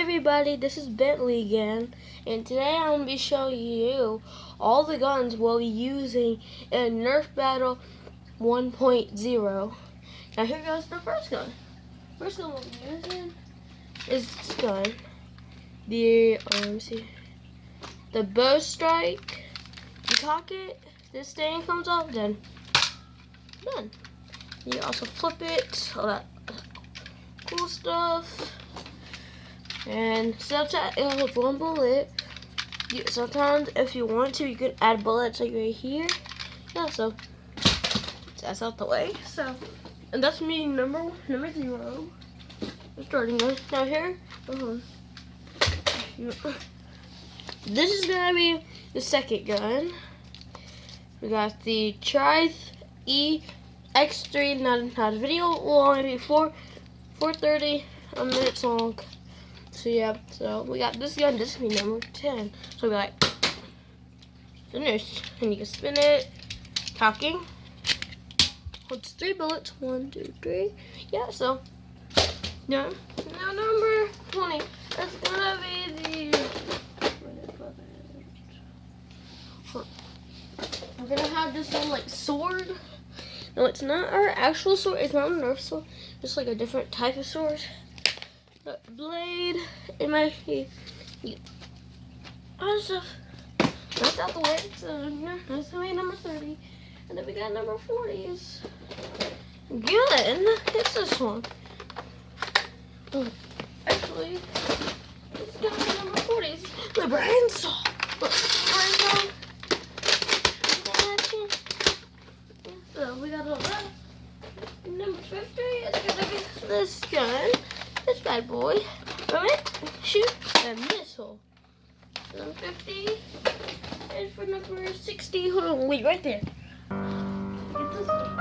everybody, this is Bentley again, and today I'm going to be showing you all the guns we'll be using in Nerf Battle 1.0. Now here goes the first gun. First gun we'll be using is this gun. The, the bow strike. You cock it, this thing comes up, then done. You also flip it, all that cool stuff. And sometimes it'll have one bullet. Sometimes, if you want to, you can add bullets like right here. Yeah, so that's out the way. So, and that's me, number 0. Starting gun. Now here, this is gonna be the second gun. We got the Trith E X3. Not a video long, maybe 430 minutes long. So yeah, so we got this gun. This is gonna be number 10. So we like finish, and you can spin it, cocking. Holds 3 bullets. 1, 2, 3. Yeah. So yeah. Now number 20. It's gonna be the. We're gonna have this little like sword. No, it's not our actual sword. It's not a Nerf sword. Just like a different type of sword. The blade in my other stuff. That's out the way. So that's gonna be number 30. And then we got number 40s. Gun. It's this one. Actually, it's gonna be number 40s. The brain saw. Look, brain saw. So we got all that. Number 50 is gonna be this gun. This bad boy. Alright, shoot a missile. Number 50. And for number 60, hold on, wait right there. Get this one.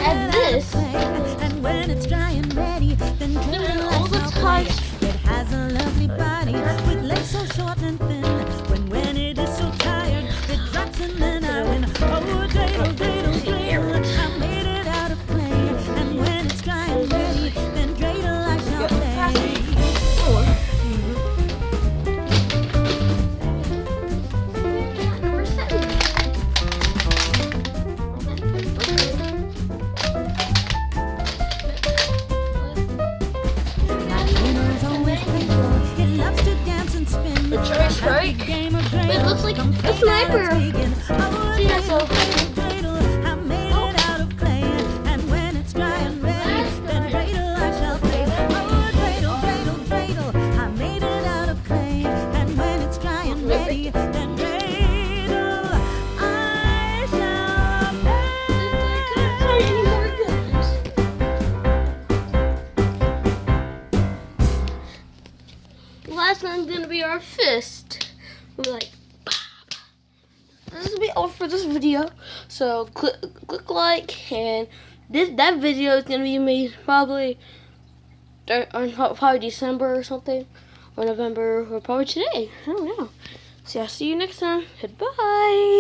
And this, and when it's dry and ready, then all the time. It has a lovely body with legs so short and thin. When it is so tired, it drops and then I win. Oh, dreidel, dreidel, dreidel, I made it out of clay. And when it's dry and ready, then dreidel I shall play. Strike. It looks like a sniper. Yeah, so. I made it out of clay, and when it's dry and ready, then dreidel I shall play. Oh, dreidel, dreidel, dreidel, I made it out of clay, and when it's dry and ready, then dreidel I shall play. Last one's gonna be our fist. We're like, this is gonna be all for this video. So click like, and that video is gonna be made probably December or something, or November, or probably today. I don't know. So yeah, see you next time. Goodbye.